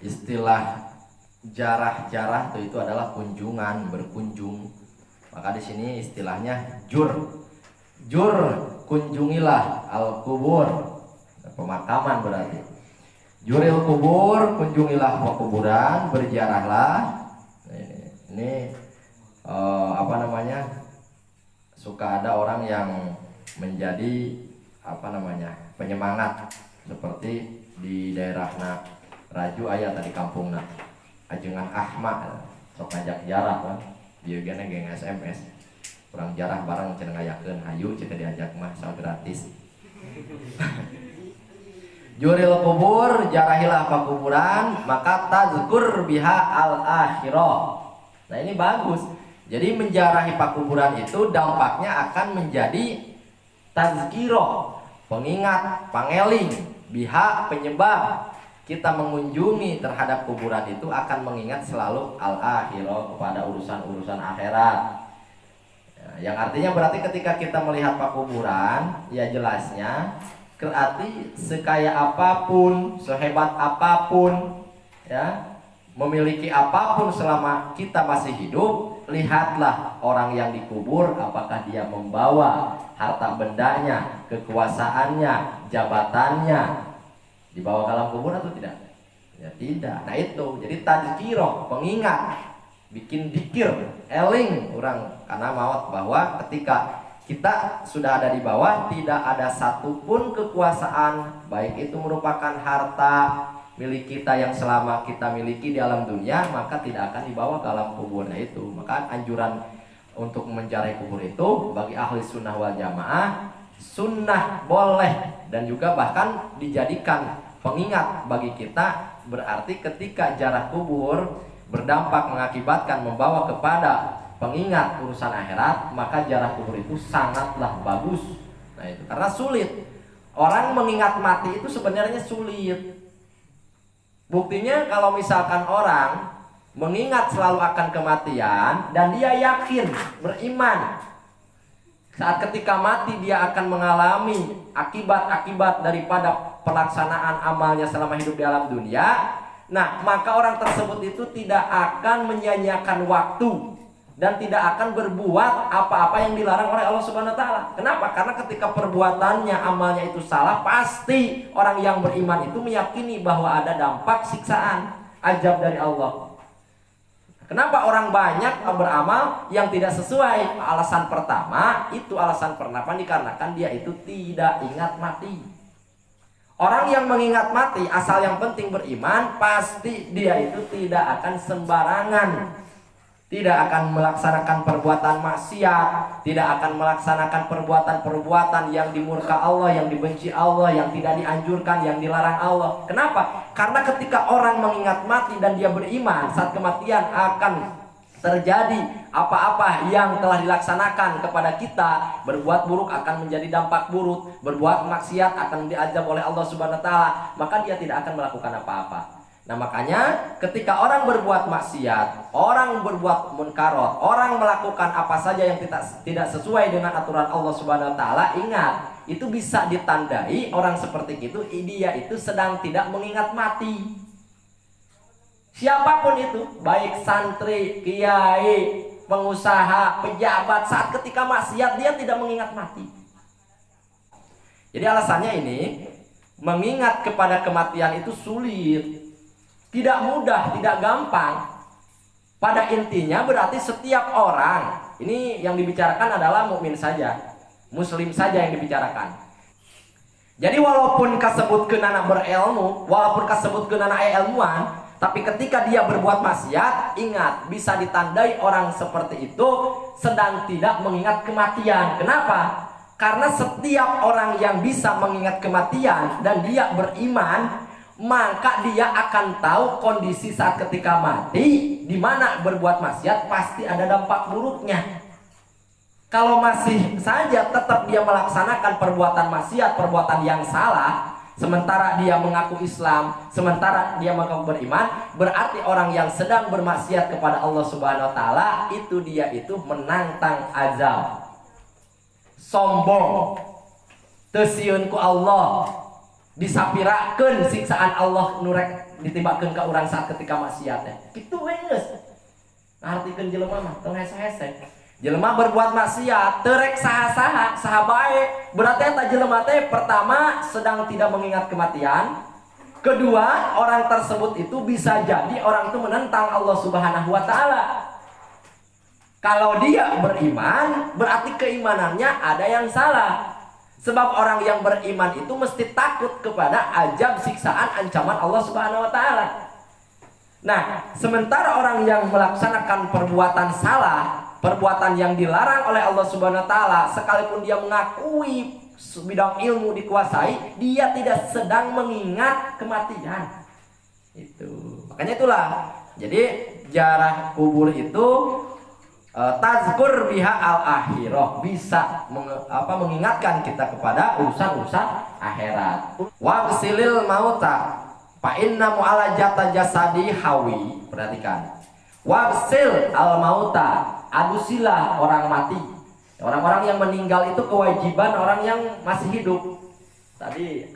Istilah jarah-jarah itu adalah kunjungan, berkunjung. Maka di sini istilahnya jur. Jur, kunjungilah al-kubur. Pemakaman berarti. Juril kubur, kunjungilah kuburan, berjarahlah. Ini apa namanya? Suka ada orang yang menjadi penyemangat, seperti di daerah Raju aya tadi kampung ajengan Ahmad sok ngajak jarah kan dia geng SMS kurang jarah bareng cenah ngayakeun hayu cenah diajak mah asal gratis. Juril kubur, jarahilah pakuburan, maka tazkur biha al akhirah. Nah ini bagus. Jadi menjarahi pakuburan itu dampaknya akan menjadi tazkirah, pengingat, pangeling, biha penyebab. Kita mengunjungi terhadap kuburan itu akan mengingat selalu al-akhirah, kepada urusan-urusan akhirat. Yang artinya berarti ketika kita melihat pakuburan, ya jelasnya berarti sekaya apapun, sehebat apapun, ya, memiliki apapun selama kita masih hidup, lihatlah orang yang dikubur, apakah dia membawa harta bendanya, kekuasaannya, jabatannya, dibawa ke dalam kubur atau tidak? Ya tidak. Nah itu, jadi tadzkirah, pengingat, bikin dikir, eling orang karena maut, bahwa ketika kita sudah ada di bawah, tidak ada satupun kekuasaan, baik itu merupakan harta milik kita yang selama kita miliki di alam dunia, maka tidak akan dibawa ke alam kubur. Nah itu, maka anjuran untuk menjarahi kubur itu bagi ahli sunnah wal jamaah sunnah, boleh, dan juga bahkan dijadikan pengingat bagi kita. Berarti ketika jarah kubur berdampak mengakibatkan membawa kepada pengingat urusan akhirat, maka jarah kubur itu sangatlah bagus. Nah itu karena sulit. Orang mengingat mati itu sebenarnya sulit. Buktinya kalau misalkan orang mengingat selalu akan kematian dan dia yakin, beriman, saat ketika mati dia akan mengalami akibat-akibat daripada pelaksanaan amalnya selama hidup di alam dunia. Nah, maka orang tersebut itu tidak akan menyia-nyiakan waktu dan tidak akan berbuat apa-apa yang dilarang oleh Allah Subhanahu wa taala. Kenapa? Karena ketika perbuatannya, amalnya itu salah, pasti orang yang beriman itu meyakini bahwa ada dampak siksaan, azab dari Allah. Kenapa orang banyak beramal yang tidak sesuai? Alasan pertama, itu alasan pertama dikarenakan dia itu tidak ingat mati. Orang yang mengingat mati, asal yang penting beriman, pasti dia itu tidak akan sembarangan, tidak akan melaksanakan perbuatan maksiat, tidak akan melaksanakan perbuatan-perbuatan yang dimurka Allah, yang dibenci Allah, yang tidak dianjurkan, yang dilarang Allah. Kenapa? Karena ketika orang mengingat mati dan dia beriman, saat kematian akan terjadi apa-apa yang telah dilaksanakan kepada kita, berbuat buruk akan menjadi dampak buruk, berbuat maksiat akan diazab oleh Allah Subhanahu wa taala, maka dia tidak akan melakukan apa-apa. Nah makanya ketika orang berbuat maksiat, orang berbuat munkarat, orang melakukan apa saja yang tidak sesuai dengan aturan Allah Subhanahu wa taala, ingat, itu bisa ditandai orang seperti itu, dia itu sedang tidak mengingat mati. Siapapun itu, baik santri, kiai, pengusaha, pejabat, saat ketika maksiat dia tidak mengingat mati. Jadi alasannya ini, mengingat kepada kematian itu sulit, tidak mudah, tidak gampang. Pada intinya berarti setiap orang, ini yang dibicarakan adalah mukmin saja, muslim saja yang dibicarakan. Jadi walaupun kasebutkeun anak berilmu, walaupun kasebutkeun anak ilmuwan, tapi ketika dia berbuat maksiat, ingat, bisa ditandai orang seperti itu sedang tidak mengingat kematian. Kenapa? Karena setiap orang yang bisa mengingat kematian dan dia beriman, maka dia akan tahu kondisi saat ketika mati, di mana berbuat maksiat pasti ada dampak buruknya. Kalau masih saja tetap dia melaksanakan perbuatan maksiat, perbuatan yang salah, sementara dia mengaku Islam, sementara dia mengaku beriman, berarti orang yang sedang bermaksiat kepada Allah Subhanahu wa taala itu dia itu menantang azab, sombong, teu sieun ku Allah, disapirakeun siksaan Allah nurek ditibakeun ka urang saat ketika maksiat teh. Kitu we geus. Ngartikeun jelema mah teu hese-hese. Jelema berbuat maksiat teu rek saha-saha, saha bae. Berarti eta jelema teh pertama sedang tidak mengingat kematian. Kedua, orang tersebut itu bisa jadi orang itu menentang Allah Subhanahu wa taala. Kalau dia beriman, berarti keimanannya ada yang salah. Sebab orang yang beriman itu mesti takut kepada azab, siksaan, ancaman Allah Subhanahu wa taala. Nah, sementara orang yang melaksanakan perbuatan salah, perbuatan yang dilarang oleh Allah Subhanahu wa taala, sekalipun dia mengakui bidang ilmu dikuasai, dia tidak sedang mengingat kematian. Itu. Makanya itulah. Jadi ziarah kubur itu tazkur biha al-akhirah, bisa mengingatkan kita kepada urusan-urusan akhirat. Wagsilil mauta fa inna mu'alajata jasadi hawi. Perhatikan. Wagsil al mauta, adusilah orang mati. Orang-orang yang meninggal itu kewajiban orang yang masih hidup. Tadi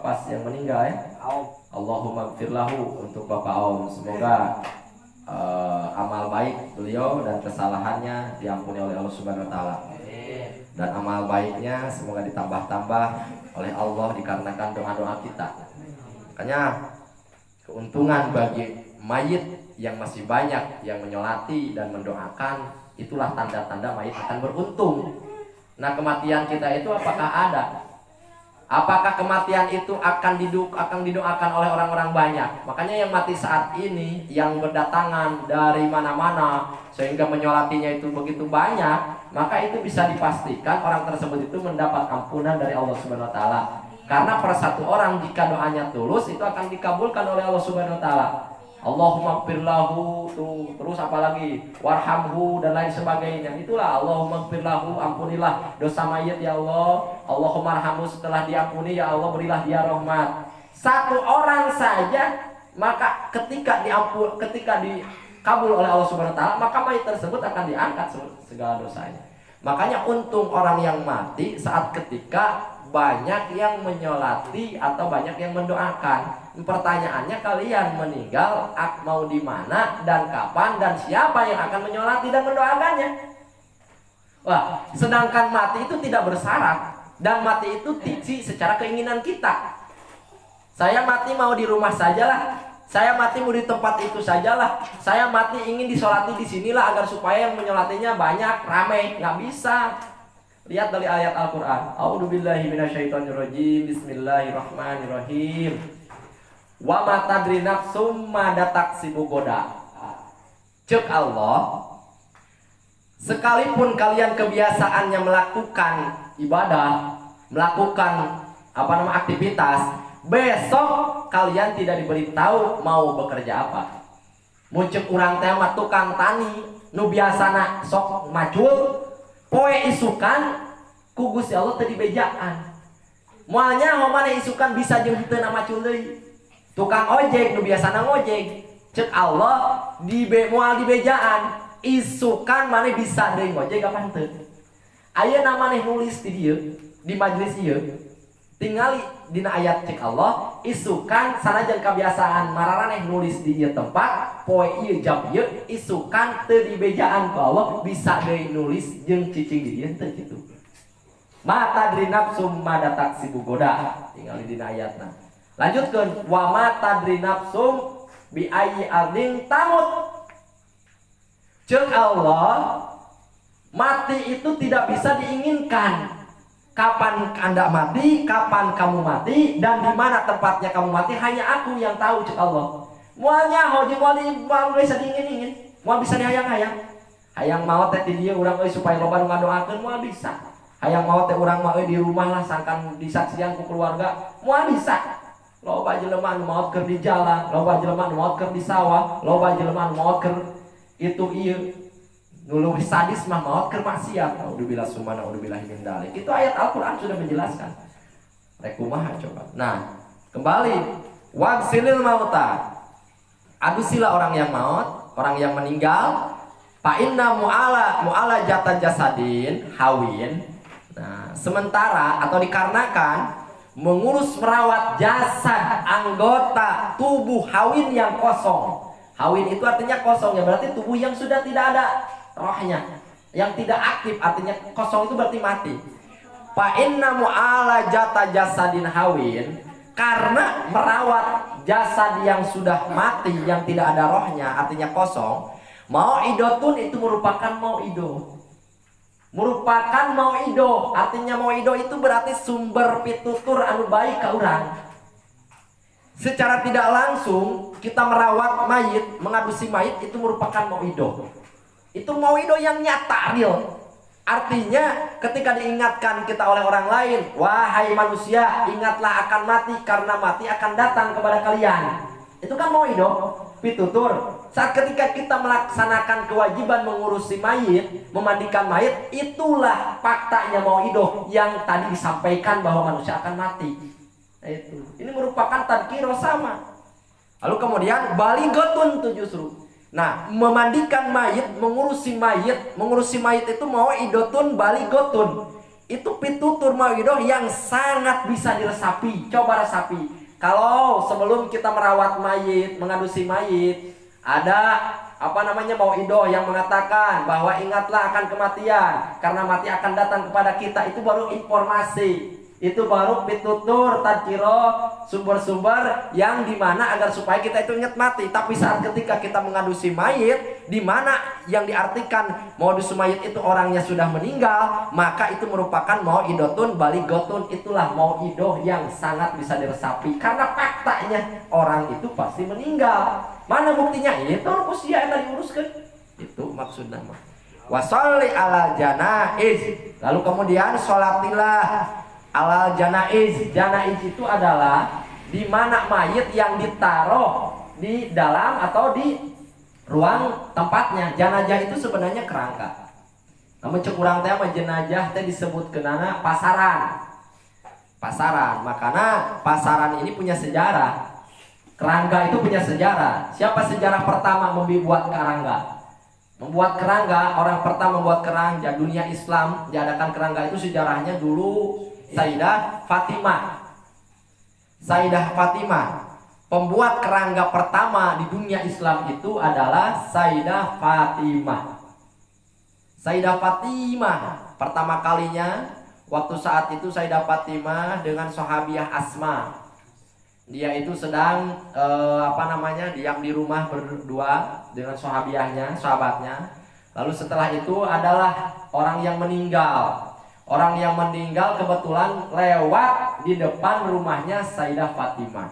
pas yang meninggal ya, Allahumma gfirlahu untuk Bapak Om. Semoga amal baik beliau dan kesalahannya diampuni oleh Allah Subhanahu wa taala. Dan amal baiknya semoga ditambah-tambah oleh Allah dikarenakan doa-doa kita. Makanya keuntungan bagi mayit yang masih banyak yang menyolati dan mendoakan, itulah tanda-tanda mayit akan beruntung. Nah, kematian kita itu apakah ada? Apakah kematian itu akan didoakan oleh orang-orang banyak? Makanya yang mati saat ini, yang berdatangan dari mana-mana sehingga menyolatinya itu begitu banyak, maka itu bisa dipastikan orang tersebut itu mendapat ampunan dari Allah Subhanahu wa taala. Karena per satu orang jika doanya tulus itu akan dikabulkan oleh Allah Subhanahu wa taala. Allahumma gfirlahu, terus apalagi warhamhu dan lain sebagainya. Itulah Allahumma gfirlahu, ampunilah dosa mayit ya Allah. Allahumma arhamhu, setelah diampuni ya Allah berilah dia rahmat. Satu orang saja, maka ketika dikabul oleh Allah Subhanahu wa taala, maka mayit tersebut akan diangkat segala dosanya. Makanya untung orang yang mati saat ketika banyak yang menyolati atau banyak yang mendoakan. Pertanyaannya, kalian meninggal mau di mana dan kapan dan siapa yang akan menyolati dan mendoakannya? Wah, sedangkan mati itu tidak bersyarat dan mati itu tiksi secara keinginan kita. Saya mati mau di rumah sajalah. Saya mati mau di tempat itu sajalah. Saya mati ingin disolati di sinilah agar supaya yang menyolatinya banyak, ramai. Nggak bisa. Lihat dari ayat Al-Quran. A'udzubillahi minasyaitonirrajim. Bismillahirrahmanirrahim. Wa ma tadri nafsum ma taksibu goda. Cek Allah, sekalipun kalian kebiasaannya melakukan ibadah, melakukan aktivitas, besok kalian tidak diberitahu mau bekerja apa. Muncul urang teh mah tukang tani, nu biasana sok macul, poe isukan ku Gusti Allah teu dibejaan. Moalnya homana isukan bisa jeung teu na macul deui. Tukang ojek nu biasana ngojek, cek Allah moal dibejaan, isukan maneh bisa deui ngojek apa henteu. Ayeuna maneh nulis di dieu, di majelis ieu. Tingali dina ayat cek Allah, isukan sanajan kebiasaan mararaneh nulis di ieu tempat, poe ieu jam ieu, isukan teu dibejaan ku Allah bisa deui nulis jeung cicing di dieu teu kitu. Mata dri nafsum mada taksibu goda, tingali dina ayatna. Lanjutkan, wa ma tadri nafsum bi ayyi ardin tamut. Cek Allah, mati itu tidak bisa diinginkan. Kapan Anda mati, kapan kamu mati, dan di mana tempatnya kamu mati, hanya aku yang tahu, cek Allah. Mualnya hoji mual bisa diingin-ingin, mual bisa dihayang-hayang. Hayang maot teh di dieu urang euy supaya loba nu ngadoakeun mual bisa. Hayang maot teh urang mah euy di rumah lah sangkan disaksian ku keluarga, mual bisa. Loba jelema nu maot keur di jalan, loba jelema nu maot keur di sawah, loba jelema nu maot keur itu ieu. Nu leuwih sadis mah maot keur maksiat. Naudzubillah summa naudzubillah min dzalik. Itu ayat Al-Qur'an sudah menjelaskan. Rek kumaha coba. Nah, kembali wagsilil mauta. Adusilah orang yang maut, orang yang meninggal. Fa inna mu'ala jata jasadin hawin. Nah, sementara atau dikarenakan mengurus merawat jasad anggota tubuh hawin yang kosong. Hawin itu artinya kosong, ya berarti tubuh yang sudah tidak ada rohnya, yang tidak aktif, artinya kosong itu berarti mati. Fa inna mu'alajata jasadin hawin, karena merawat jasad yang sudah mati, yang tidak ada rohnya, artinya kosong. Mau'idotun itu merupakan mau'ido. Merupakan mau'ido, artinya mau'ido itu berarti sumber pitutur anu baik ka urang. Secara tidak langsung kita merawat mayit, mengadusi mayit itu merupakan mau'ido. Itu mau'ido yang nyata, real. Artinya ketika diingatkan kita oleh orang lain, wahai manusia, ingatlah akan mati karena mati akan datang kepada kalian. Itu kan mau'ido, pitutur. Saat ketika kita melaksanakan kewajiban mengurusi mayit, memandikan mayit, itulah faktanya mau'ido yang tadi disampaikan bahwa manusia akan mati. Nah, itu. Ini merupakan tadkiro sama. Lalu kemudian baligotun tuh justru. Nah, memandikan mayit, mengurusi mayit itu mau'idotun baligotun. Itu pitutur mau'idoh yang sangat bisa diresapi. Coba resapi. Kalau sebelum kita merawat mayit, mengadusi mayit, ada mau'idoh yang mengatakan bahwa ingatlah akan kematian karena mati akan datang kepada kita, itu baru informasi, itu baru pitutur, tadkiro, sumber-sumber yang dimana agar supaya kita itu ingat mati. Tapi saat ketika kita mengadusi mayit, dimana yang diartikan mengadusi mayit itu orangnya sudah meninggal, maka itu merupakan mau'idotun baligotun. Itulah mau'idoh yang sangat bisa diresapi karena faktanya orang itu pasti meninggal. Mana buktinya? Itu usia yang tadi uruskan. Itu maksudnya. Wasolli ala janaiz. Lalu kemudian sholatilah ala janaiz. Janaiz itu adalah di mana mayit yang ditaruh di dalam atau di ruang tempatnya. Jenazah itu sebenarnya kerangka. Namun cek urang teh mah jenazah teh disebut kenana pasaran. Pasaran. Makanya pasaran ini punya sejarah. Kerangga itu punya sejarah. Siapa sejarah pertama membuat kerangga? Membuat kerangga, orang pertama membuat kerangga dunia Islam, diadakan kerangga itu sejarahnya dulu Sayyidah Fatimah. Sayyidah Fatimah, pembuat kerangga pertama di dunia Islam itu adalah Sayyidah Fatimah. Sayyidah Fatimah pertama kalinya waktu saat itu Sayyidah Fatimah dengan sahabiah Asma. Dia itu sedang diam di rumah berdua dengan sahabatnya. Lalu setelah itu adalah orang yang meninggal. Orang yang meninggal kebetulan lewat di depan rumahnya Sayyidah Fatimah.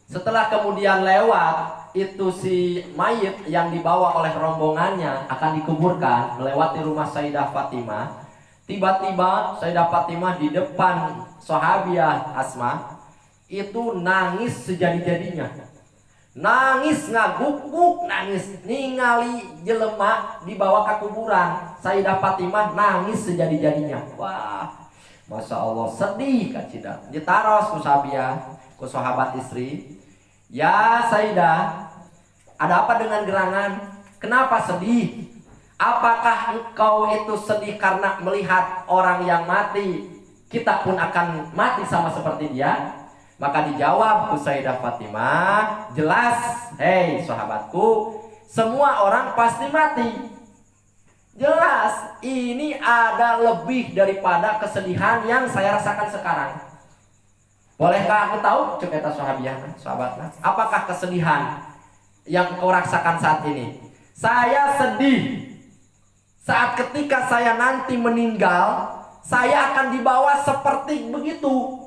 Setelah kemudian lewat, itu si mayit yang dibawa oleh rombongannya akan dikuburkan melewati rumah Sayyidah Fatimah. Tiba-tiba Sayyidah Fatimah di depan sahabiah Asma itu nangis sejadi-jadinya. Nangis ngaguk-guk, nangis ningali jelema dibawa ke kuburan. Sayyidah Fatimah nangis sejadi-jadinya. Wah, Masya Allah, sedih Kak Cida. Ditaros ku sahabiah, ku sahabat istri. Ya Sayyidah, ada apa dengan gerangan? Kenapa sedih? Apakah engkau itu sedih karena melihat orang yang mati? Kita pun akan mati sama seperti dia. Maka dijawab Sayyidah Fatimah, jelas, hei sahabatku, semua orang pasti mati. Jelas, ini ada lebih daripada kesedihan yang saya rasakan sekarang. Bolehkah aku tahu? Cek eta sahabatnya. Apakah kesedihan yang kau rasakan saat ini? Saya sedih saat ketika saya nanti meninggal, saya akan dibawa seperti begitu.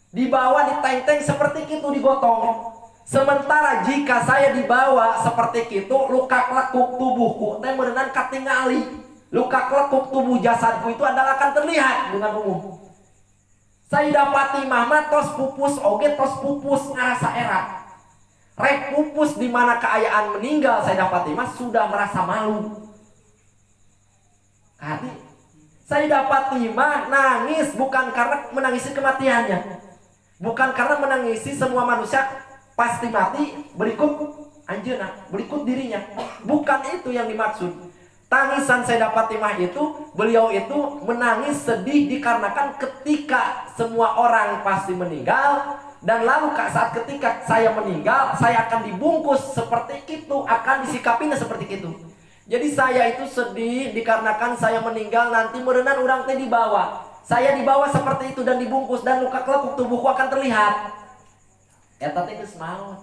Dibawa di teng-teng seperti itu, digotong. Sementara jika saya dibawa seperti itu, luka lekuk tubuhku teh meureunnan katingali. Luka lekuk tubuh jasadku itu adalah akan terlihat dengan umum. Sayyidah Fatimah mah tos pupus oge tos pupus ngarasa erat. Rek pupus di mana keayaan meninggal Sayyidah Fatimah sudah merasa malu. Hati Sayyidah Fatimah nangis bukan karena menangisi kematiannya, bukan karena menangisi semua manusia pasti mati berikut anjeunna, berikut dirinya. Bukan itu yang dimaksud. Tangisan Sayyidah Fatimah itu, beliau itu menangis sedih dikarenakan ketika semua orang pasti meninggal, dan lalu saat ketika saya meninggal, saya akan dibungkus seperti itu, akan disikapinya seperti itu. Jadi saya itu sedih dikarenakan saya meninggal, nanti merenang orang teh dibawa. Saya dibawa seperti itu dan dibungkus, dan luka kelekuk tubuhku akan terlihat. Eta teh geus maot.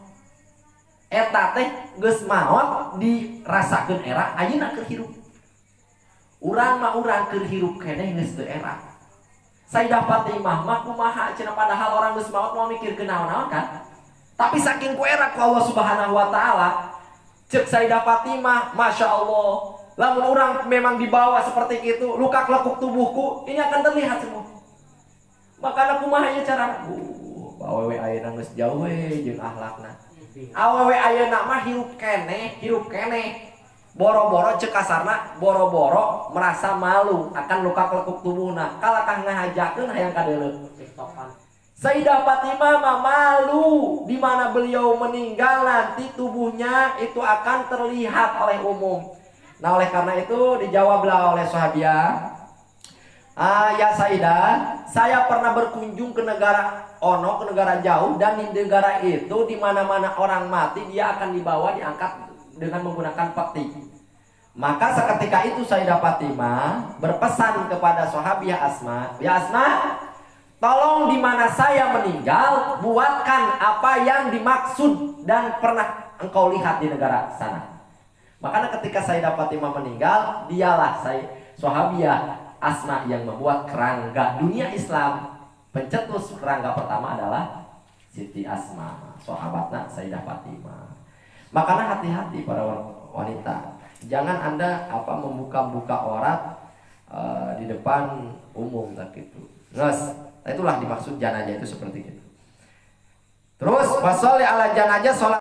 Eta teh geus maot dirasakeun era ayeuna keur hirup. Urang mah urang keur hirup keneh geus teu era. Sayyidah Fatimah mah kumaha cenah, padahal orang geus maot mau mikir naon-naon kan. Tapi saking ku era ku Allah Subhanahu wa taala, cek Sayyidah Fatimah, Masya Allah, lamun orang memang dibawa seperti itu, luka kelekuk tubuhku ini akan terlihat semua. Makana kumaha ieu cara? Awewe ayeuna geus jauh we jeung akhlakna. Awewe ayeuna mah hirup keneh. Boro-boro cek kasarna, boro-boro merasa malu akan luka kelekuk tubuhna. Kalakah ngahajakeun hayang kadeuleuh. Sayyidah Fatimah mah malu di mana beliau meninggal nanti tubuhnya itu akan terlihat oleh umum. Nah, oleh karena itu dijawablah oleh sahabiah, ya Sayyidah, saya pernah berkunjung ke negara Ono, ke negara jauh, dan di negara itu di mana-mana orang mati dia akan dibawa diangkat dengan menggunakan peti. Maka seketika itu Sayyidah Fatimah berpesan kepada sahabiah Asma, ya Asma, tolong di mana saya meninggal buatkan apa yang dimaksud dan pernah engkau lihat di negara sana. Makanya ketika Sayyidah Fatimah meninggal, dialah sahabiah Asma yang membuat kerangga dunia Islam. Pencetus kerangga pertama adalah Siti Asma, sahabatnya Sayyidah Fatimah. Makanya hati-hati para wanita, jangan Anda membuka-buka aurat di depan umum tak gitu. Terus, itulah dimaksud janajah itu seperti itu. Terus washolli ala janajah, sholat